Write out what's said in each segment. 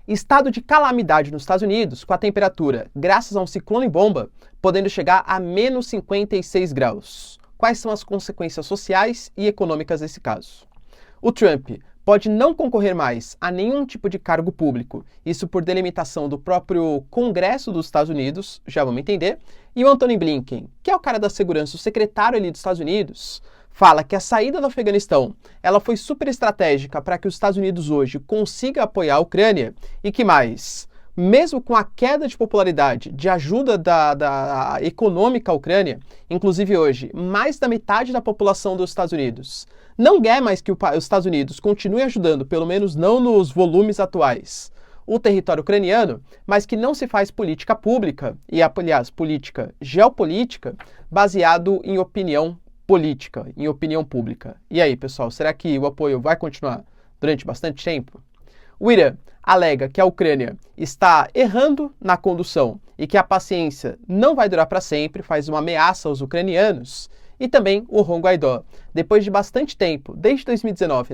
Estado de calamidade nos Estados Unidos, com a temperatura, graças a um ciclone bomba, podendo chegar a menos 56 graus. Quais são as consequências sociais e econômicas desse caso? O Trump pode não concorrer mais a nenhum tipo de cargo público, isso por delimitação do próprio Congresso dos Estados Unidos, já vamos entender, e o Antony Blinken, que é o cara da segurança, o secretário ali dos Estados Unidos, fala que a saída do Afeganistão ela foi super estratégica para que os Estados Unidos hoje consiga apoiar a Ucrânia e que mais, mesmo com a queda de popularidade de ajuda da econômica à Ucrânia, inclusive hoje, mais da metade da população dos Estados Unidos não quer mais que os Estados Unidos continue ajudando, pelo menos não nos volumes atuais, o território ucraniano, mas que não se faz política pública, e aliás, política geopolítica, baseado em opinião política, em opinião pública. E aí, pessoal, será que o apoio vai continuar durante bastante tempo? O Irã alega que a Ucrânia está errando na condução e que a paciência não vai durar para sempre, faz uma ameaça aos ucranianos. E também o Juan Guaidó, depois de bastante tempo, desde 2019,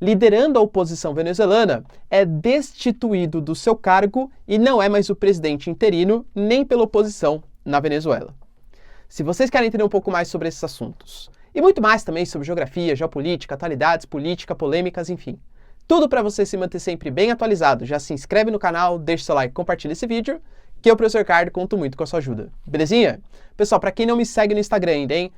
liderando a oposição venezuelana, é destituído do seu cargo e não é mais o presidente interino nem pela oposição na Venezuela. Se vocês querem entender um pouco mais sobre esses assuntos, e muito mais também sobre geografia, geopolítica, atualidades, política, polêmicas, enfim, tudo para você se manter sempre bem atualizado, já se inscreve no canal, deixa seu like, compartilha esse vídeo, que eu, professor Ricardo, conto muito com a sua ajuda. Belezinha? Pessoal, para quem não me segue no Instagram ainda, hein?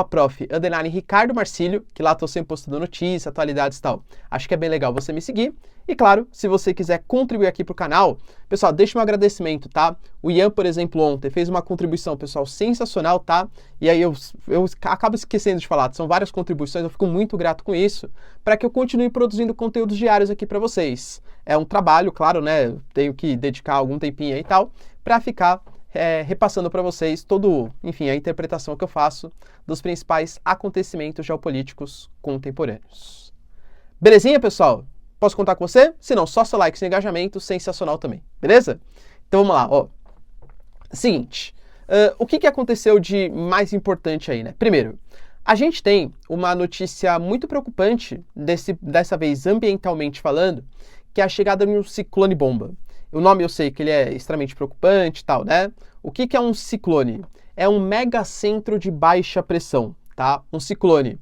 @prof_Ricardo Marcílio, que lá estou sempre postando notícias, atualidades e tal. Acho que é bem legal você me seguir. E claro, se você quiser contribuir aqui para o canal, pessoal, deixa um agradecimento, tá? O Ian, por exemplo, ontem fez uma contribuição, pessoal, sensacional, tá? E aí eu acabo esquecendo de falar, são várias contribuições, eu fico muito grato com isso, para que eu continue produzindo conteúdos diários aqui para vocês. É um trabalho, claro, né? Tenho que dedicar algum tempinho aí e tal, para ficar repassando para vocês enfim, a interpretação que eu faço dos principais acontecimentos geopolíticos contemporâneos. Belezinha, pessoal? Posso contar com você? Se não, só seu like, seu engajamento, sensacional também, beleza? Então vamos lá, ó. Seguinte, o que aconteceu de mais importante aí, né? Primeiro, a gente tem uma notícia muito preocupante, dessa vez ambientalmente falando, que é a chegada de um ciclone bomba. O nome eu sei que ele é extremamente preocupante e tal, né? O que é um ciclone? É um megacentro de baixa pressão, tá? Um ciclone.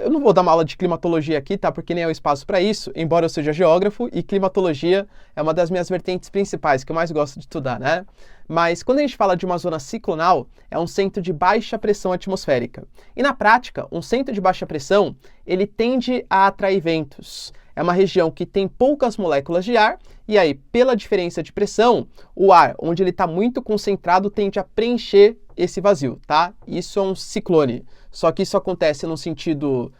Eu não vou dar uma aula de climatologia aqui, tá? Porque nem é o espaço para isso, embora eu seja geógrafo, e climatologia é uma das minhas vertentes principais, que eu mais gosto de estudar, né? Mas quando a gente fala de uma zona ciclonal, é um centro de baixa pressão atmosférica. E na prática, um centro de baixa pressão, ele tende a atrair ventos. É uma região que tem poucas moléculas de ar, e aí, pela diferença de pressão, o ar, onde ele está muito concentrado, tende a preencher esse vazio, tá? Isso é um ciclone. Só que isso acontece num sentido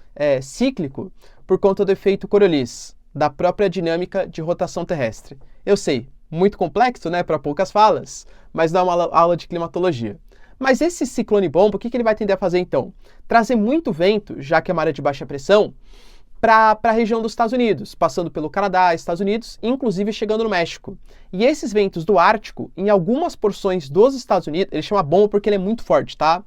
cíclico por conta do efeito Coriolis, da própria dinâmica de rotação terrestre. Eu sei, muito complexo, né, para poucas falas, mas dá uma aula de climatologia. Mas esse ciclone bomba, o que ele vai tender a fazer então? Trazer muito vento, já que é uma área de baixa pressão, para a região dos Estados Unidos, passando pelo Canadá, Estados Unidos, inclusive chegando no México. E esses ventos do Ártico, em algumas porções dos Estados Unidos, ele chama bomba porque ele é muito forte, tá?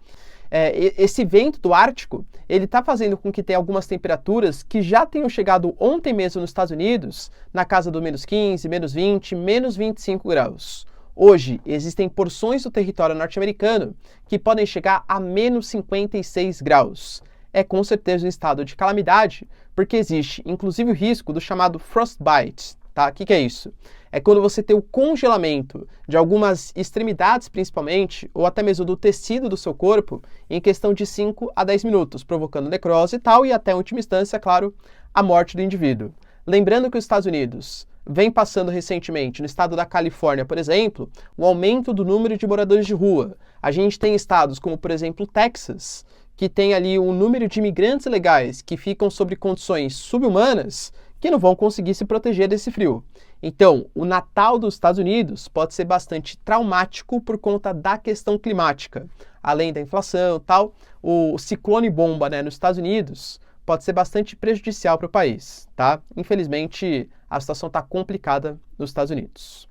Esse vento do Ártico, ele está fazendo com que tenha algumas temperaturas que já tenham chegado ontem mesmo nos Estados Unidos, na casa do menos 15, menos 20, menos 25 graus. Hoje, existem porções do território norte-americano que podem chegar a menos 56 graus. É com certeza um estado de calamidade, porque existe inclusive o risco do chamado frostbite, tá? O que é isso? É quando você tem o congelamento de algumas extremidades, principalmente, ou até mesmo do tecido do seu corpo, em questão de 5 a 10 minutos, provocando necrose e tal, e até, em última instância, claro, a morte do indivíduo. Lembrando que os Estados Unidos vem passando recentemente, no estado da Califórnia, por exemplo, o aumento do número de moradores de rua. A gente tem estados como, por exemplo, Texas, que tem ali um número de imigrantes ilegais que ficam sob condições subhumanas que não vão conseguir se proteger desse frio. Então, o Natal dos Estados Unidos pode ser bastante traumático por conta da questão climática. Além da inflação e tal, o ciclone bomba, né, nos Estados Unidos pode ser bastante prejudicial para o país, tá? Infelizmente, a situação está complicada nos Estados Unidos.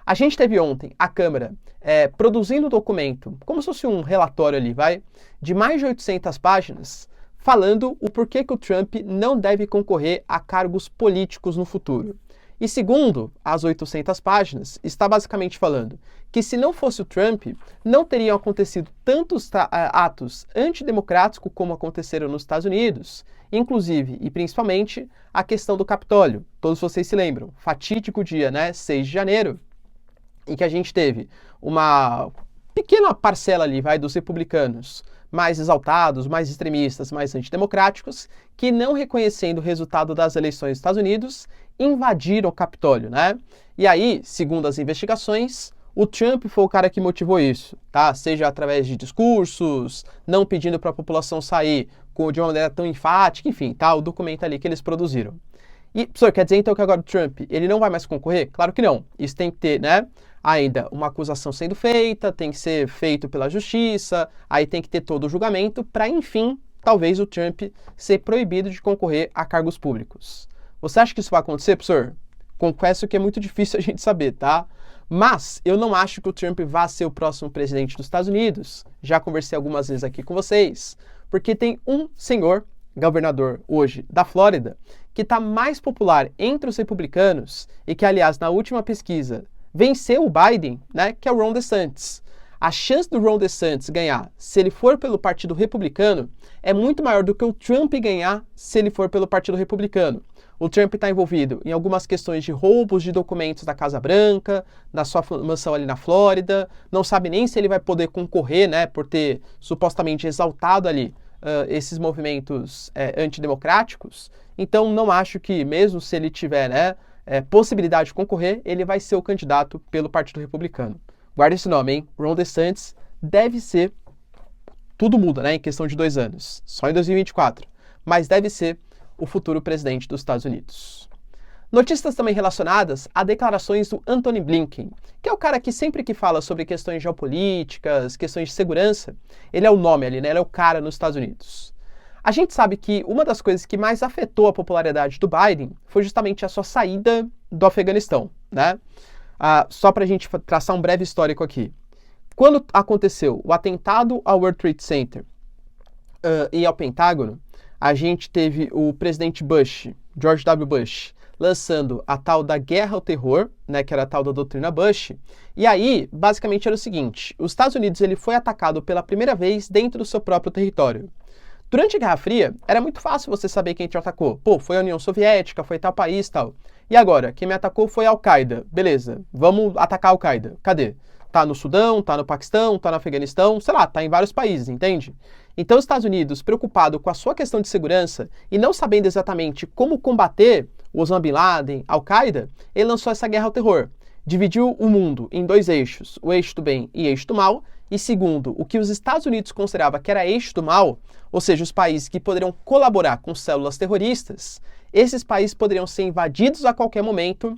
A gente teve ontem a Câmara produzindo um documento, como se fosse um relatório ali, de mais de 800 páginas, falando o porquê que o Trump não deve concorrer a cargos políticos no futuro. E segundo as 800 páginas, está basicamente falando que se não fosse o Trump, não teriam acontecido tantos atos antidemocráticos como aconteceram nos Estados Unidos, inclusive e principalmente a questão do Capitólio. Todos vocês se lembram, fatídico dia, né, 6 de janeiro, em que a gente teve uma pequena parcela ali, dos republicanos mais exaltados, mais extremistas, mais antidemocráticos, que não reconhecendo o resultado das eleições dos Estados Unidos, invadiram o Capitólio, né? E aí, segundo as investigações, o Trump foi o cara que motivou isso, tá? Seja através de discursos, não pedindo para a população sair de uma maneira tão enfática, enfim, tá? O documento ali que eles produziram. E, professor, quer dizer então que agora o Trump, ele não vai mais concorrer? Claro que não. Isso tem que ter, né, ainda uma acusação sendo feita, tem que ser feito pela justiça, aí tem que ter todo o julgamento para, enfim, talvez o Trump ser proibido de concorrer a cargos públicos. Você acha que isso vai acontecer, professor? Confesso que é muito difícil a gente saber, tá? Mas eu não acho que o Trump vá ser o próximo presidente dos Estados Unidos. Já conversei algumas vezes aqui com vocês, porque tem um senhor, governador hoje da Flórida, que está mais popular entre os republicanos e que, aliás, na última pesquisa venceu o Biden, né, que é o Ron DeSantis. A chance do Ron DeSantis ganhar, se ele for pelo Partido Republicano, é muito maior do que o Trump ganhar se ele for pelo Partido Republicano. O Trump está envolvido em algumas questões de roubos de documentos da Casa Branca, da sua mansão ali na Flórida, não sabe nem se ele vai poder concorrer, né, por ter supostamente exaltado ali esses movimentos antidemocráticos. Então, não acho que, mesmo se ele tiver, né, possibilidade de concorrer, ele vai ser o candidato pelo Partido Republicano. Guarda esse nome, hein? Ron DeSantis deve ser, tudo muda, né, em questão de 2 anos, só em 2024, mas deve ser o futuro presidente dos Estados Unidos. Notícias também relacionadas a declarações do Antony Blinken, que é o cara que sempre que fala sobre questões geopolíticas, questões de segurança, ele é o nome ali, né? Ele é o cara nos Estados Unidos. A gente sabe que uma das coisas que mais afetou a popularidade do Biden foi justamente a sua saída do Afeganistão, né? Só para a gente traçar um breve histórico aqui. Quando aconteceu o atentado ao World Trade Center e ao Pentágono, a gente teve o presidente Bush, George W. Bush, lançando a tal da guerra ao terror, né, que era a tal da doutrina Bush. E aí, basicamente era o seguinte, os Estados Unidos ele foi atacado pela primeira vez dentro do seu próprio território. Durante a Guerra Fria, era muito fácil você saber quem te atacou. Pô, foi a União Soviética, foi tal país, tal. E agora, quem me atacou foi a Al-Qaeda. Beleza, vamos atacar a Al-Qaeda. Cadê? Tá no Sudão, tá no Paquistão, tá no Afeganistão, sei lá, tá em vários países, entende? Então, os Estados Unidos, preocupado com a sua questão de segurança e não sabendo exatamente como combater o Osama Bin Laden, Al-Qaeda, ele lançou essa guerra ao terror. Dividiu o mundo em 2 eixos, o eixo do bem e o eixo do mal, e segundo, o que os Estados Unidos considerava que era eixo do mal, ou seja, os países que poderiam colaborar com células terroristas, esses países poderiam ser invadidos a qualquer momento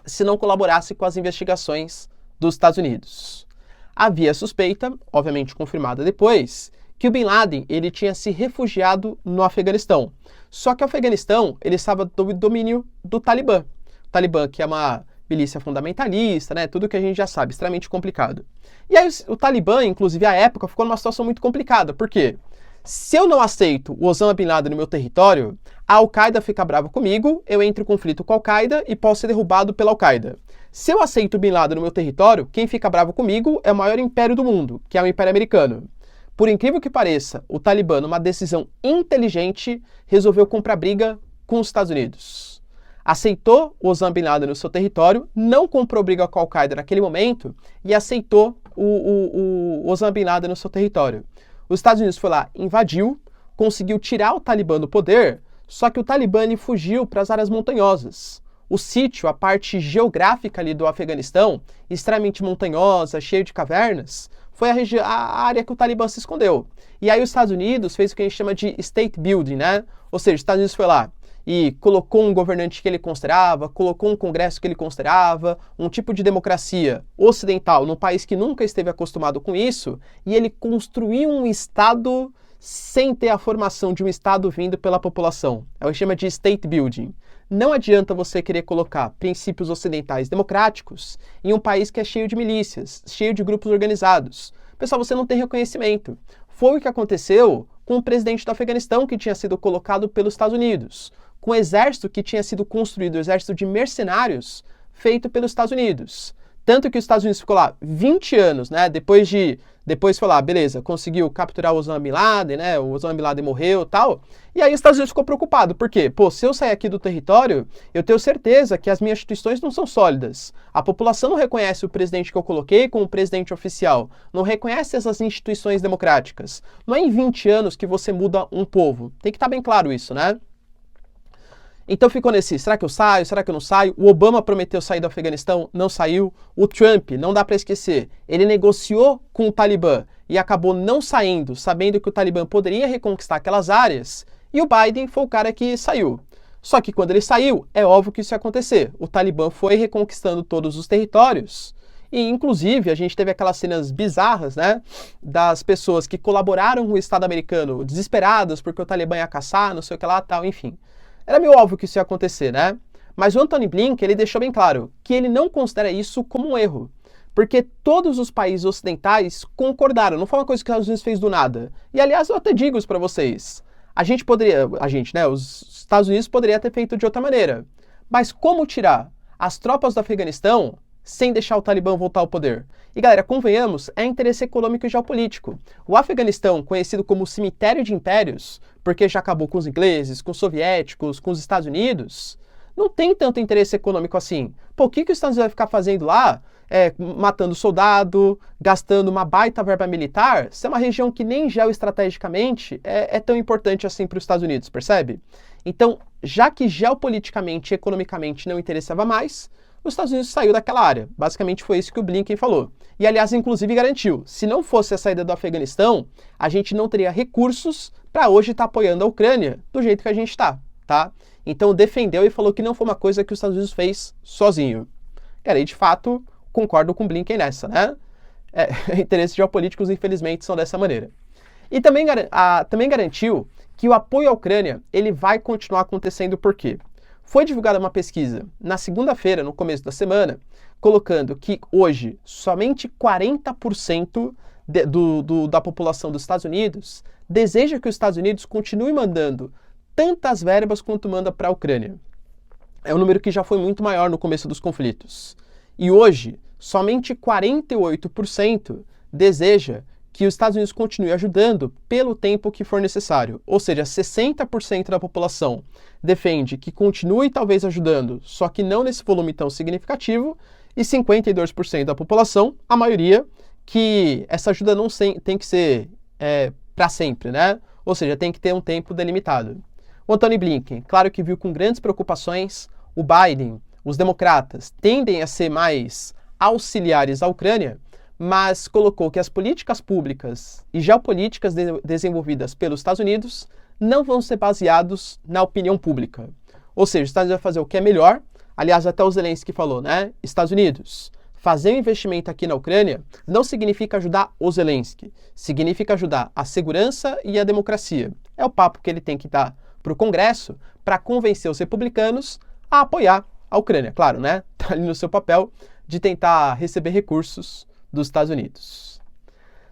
se não colaborasse com as investigações dos Estados Unidos. Havia suspeita, obviamente confirmada depois, que o Bin Laden ele tinha se refugiado no Afeganistão. Só que o Afeganistão ele estava sob domínio do Talibã. O Talibã, que é uma milícia fundamentalista, né? Tudo que a gente já sabe, extremamente complicado. E aí o Talibã, inclusive à época, ficou numa situação muito complicada. Por quê? Se eu não aceito o Osama Bin Laden no meu território, a Al-Qaeda fica brava comigo, eu entro em conflito com a Al-Qaeda e posso ser derrubado pela Al-Qaeda. Se eu aceito o Bin Laden no meu território, quem fica bravo comigo é o maior império do mundo, que é o Império Americano. Por incrível que pareça, o Talibã, numa decisão inteligente, resolveu comprar briga com os Estados Unidos. Aceitou o Osama Bin Laden no seu território, não comprou briga com a Al-Qaeda naquele momento e aceitou o Osama Bin Laden no seu território. Os Estados Unidos foi lá, invadiu, conseguiu tirar o Talibã do poder, só que o Talibã ele fugiu para as áreas montanhosas. O sítio, a parte geográfica ali do Afeganistão, extremamente montanhosa, cheio de cavernas, foi a área que o Talibã se escondeu. E aí os Estados Unidos fez o que a gente chama de state building, né? Ou seja, os Estados Unidos foi lá e colocou um governante que ele considerava, colocou um congresso que ele considerava, um tipo de democracia ocidental num país que nunca esteve acostumado com isso, e ele construiu um Estado sem ter a formação de um Estado vindo pela população. É o que chama de state building. Não adianta você querer colocar princípios ocidentais democráticos em um país que é cheio de milícias, cheio de grupos organizados. Pessoal, você não tem reconhecimento. Foi o que aconteceu com o presidente do Afeganistão, que tinha sido colocado pelos Estados Unidos. com o exército que tinha sido construído, o exército de mercenários feito pelos Estados Unidos. Tanto que os Estados Unidos ficou lá 20 anos, né? Depois foi lá, beleza, conseguiu capturar o Osama Bin Laden, né? O Osama Bin Laden morreu e tal. E aí os Estados Unidos ficou preocupado. Por quê? Pô, se eu sair aqui do território, eu tenho certeza que as minhas instituições não são sólidas. A população não reconhece o presidente que eu coloquei como presidente oficial. Não reconhece essas instituições democráticas. Não é em 20 anos que você muda um povo. Tem que estar bem claro isso, né? Então ficou nesse, será que eu saio, será que eu não saio? O Obama prometeu sair do Afeganistão, não saiu. O Trump, não dá para esquecer, ele negociou com o Talibã e acabou não saindo, sabendo que o Talibã poderia reconquistar aquelas áreas. E o Biden foi o cara que saiu. Só que quando ele saiu, é óbvio que isso ia acontecer. O Talibã foi reconquistando todos os territórios. E, inclusive, a gente teve aquelas cenas bizarras, né? Das pessoas que colaboraram com o Estado americano, desesperadas porque o Talibã ia caçar, não sei o que lá, tal, enfim. Era meio óbvio que isso ia acontecer, né? Mas o Antony Blinken, ele deixou bem claro que ele não considera isso como um erro. Porque todos os países ocidentais concordaram, não foi uma coisa que os Estados Unidos fez do nada. E, aliás, eu até digo isso para vocês. Os Estados Unidos poderia ter feito de outra maneira. Mas como tirar as tropas do Afeganistão sem deixar o Talibã voltar ao poder? E, galera, convenhamos, é interesse econômico e geopolítico. O Afeganistão, conhecido como o cemitério de impérios, porque já acabou com os ingleses, com os soviéticos, com os Estados Unidos, não tem tanto interesse econômico assim. Pô, o que os Estados Unidos vai ficar fazendo lá? Matando soldado, gastando uma baita verba militar? Se é uma região que nem geoestrategicamente é tão importante assim para os Estados Unidos, percebe? Então, já que geopoliticamente e economicamente não interessava mais, os Estados Unidos saiu daquela área. Basicamente foi isso que o Blinken falou. E, aliás, inclusive garantiu, se não fosse a saída do Afeganistão, a gente não teria recursos para hoje estar apoiando a Ucrânia do jeito que a gente está, tá? Então defendeu e falou que não foi uma coisa que os Estados Unidos fez sozinho. Cara, e de fato, concordo com o Blinken nessa, né? Interesses geopolíticos, infelizmente, são dessa maneira. E também garantiu que o apoio à Ucrânia ele vai continuar acontecendo por quê? Foi divulgada uma pesquisa na segunda-feira, no começo da semana, colocando que hoje somente 40% da população dos Estados Unidos deseja que os Estados Unidos continue mandando tantas verbas quanto manda para a Ucrânia. É um número que já foi muito maior no começo dos conflitos. E hoje, somente 48% deseja que os Estados Unidos continue ajudando pelo tempo que for necessário. Ou seja, 60% da população defende que continue talvez ajudando, só que não nesse volume tão significativo, e 52% da população, a maioria, que essa ajuda não tem que ser para sempre, né? Ou seja, tem que ter um tempo delimitado. O Antony Blinken, claro que viu com grandes preocupações, o Biden, os democratas tendem a ser mais auxiliares à Ucrânia, mas colocou que as políticas públicas e geopolíticas desenvolvidas pelos Estados Unidos não vão ser baseados na opinião pública. Ou seja, os Estados Unidos vai fazer o que é melhor. Aliás, até o Zelensky falou, né? Estados Unidos, fazer um investimento aqui na Ucrânia não significa ajudar o Zelensky, significa ajudar a segurança e a democracia. É o papo que ele tem que dar para o Congresso para convencer os republicanos a apoiar a Ucrânia. Claro, né? Está ali no seu papel de tentar receber recursos dos Estados Unidos.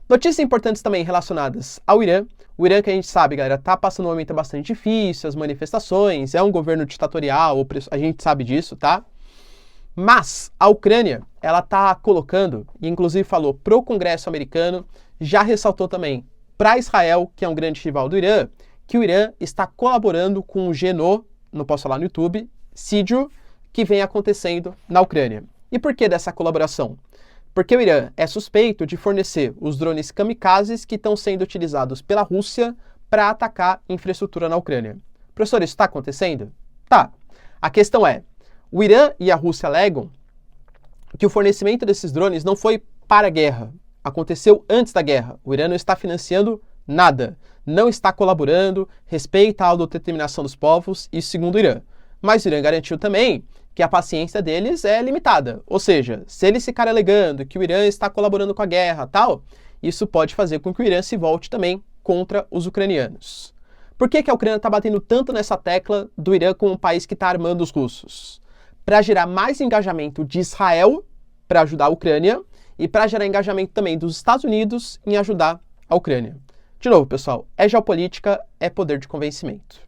Notícias importantes também relacionadas ao Irã. O Irã, que a gente sabe, galera, está passando um momento bastante difícil, as manifestações, é um governo ditatorial, a gente sabe disso, tá? Mas a Ucrânia, ela está colocando, e inclusive falou pro Congresso americano, já ressaltou também para Israel, que é um grande rival do Irã, que o Irã está colaborando com o GNU, não posso falar no YouTube, Sídio, que vem acontecendo na Ucrânia. E por que dessa colaboração? Porque o Irã é suspeito de fornecer os drones kamikazes que estão sendo utilizados pela Rússia para atacar infraestrutura na Ucrânia. Professor, isso está acontecendo? Tá. A questão é, o Irã e a Rússia alegam que o fornecimento desses drones não foi para a guerra. Aconteceu antes da guerra. O Irã não está financiando nada. Não está colaborando, respeita a autodeterminação dos povos, isso segundo o Irã. Mas o Irã garantiu também que a paciência deles é limitada. Ou seja, se eles ficarem alegando que o Irã está colaborando com a guerra tal, isso pode fazer com que o Irã se volte também contra os ucranianos. Por que a Ucrânia está batendo tanto nessa tecla do Irã como um país que está armando os russos? Para gerar mais engajamento de Israel para ajudar a Ucrânia e para gerar engajamento também dos Estados Unidos em ajudar a Ucrânia. De novo, pessoal, é geopolítica, é poder de convencimento.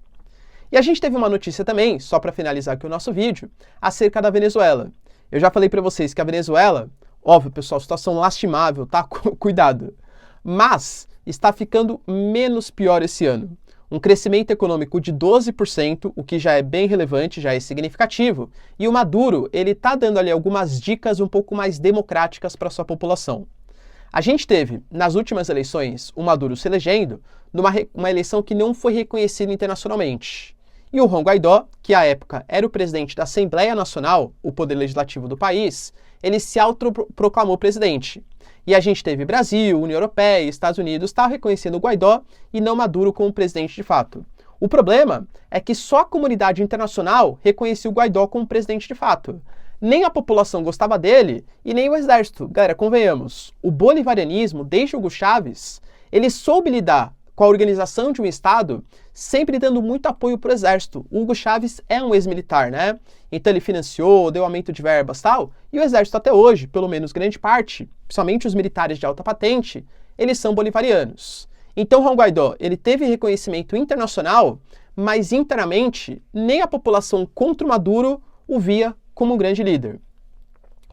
E a gente teve uma notícia também, só para finalizar aqui o nosso vídeo, acerca da Venezuela. Eu já falei para vocês que a Venezuela, óbvio, pessoal, situação lastimável, tá? Cuidado. Mas está ficando menos pior esse ano. Um crescimento econômico de 12%, o que já é bem relevante, já é significativo. E o Maduro, ele está dando ali algumas dicas um pouco mais democráticas para sua população. A gente teve, nas últimas eleições, o Maduro se elegendo numa eleição que não foi reconhecida internacionalmente. E o Juan Guaidó, que à época era o presidente da Assembleia Nacional, o poder legislativo do país, ele se autoproclamou presidente. E a gente teve Brasil, União Europeia e Estados Unidos reconhecendo o Guaidó e não Maduro como presidente de fato. O problema é que só a comunidade internacional reconhecia o Guaidó como presidente de fato. Nem a população gostava dele e nem o exército. Galera, convenhamos, o bolivarianismo, desde Hugo Chávez, ele soube lidar com a organização de um Estado, sempre dando muito apoio para o exército. O Hugo Chávez é um ex-militar, né? Então ele financiou, deu aumento de verbas e tal, e o exército até hoje, pelo menos grande parte, principalmente os militares de alta patente, eles são bolivarianos. Então Juan Guaidó, ele teve reconhecimento internacional, mas internamente nem a população contra o Maduro o via como um grande líder.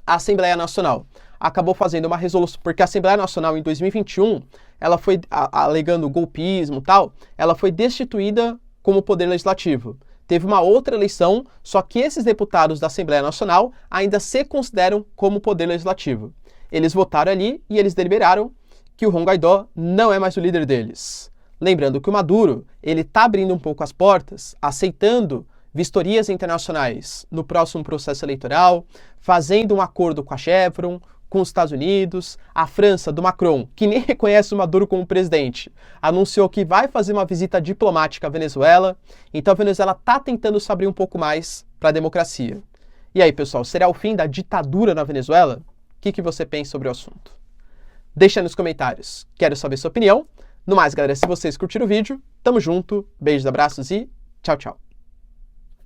A Assembleia Nacional acabou fazendo uma resolução, porque a Assembleia Nacional em 2021, ela foi, alegando golpismo e tal, ela foi destituída como poder legislativo. Teve uma outra eleição, só que esses deputados da Assembleia Nacional ainda se consideram como poder legislativo. Eles votaram ali e eles deliberaram que o Juan Guaidó não é mais o líder deles. Lembrando que o Maduro, ele está abrindo um pouco as portas, aceitando vistorias internacionais no próximo processo eleitoral, fazendo um acordo com a Chevron, com os Estados Unidos, a França, do Macron, que nem reconhece o Maduro como presidente, anunciou que vai fazer uma visita diplomática à Venezuela, então a Venezuela está tentando se abrir um pouco mais para a democracia. E aí, pessoal, será o fim da ditadura na Venezuela? O que você pensa sobre o assunto? Deixa nos comentários, quero saber sua opinião. No mais, galera, se vocês curtiram o vídeo, tamo junto, beijos, abraços e tchau, tchau.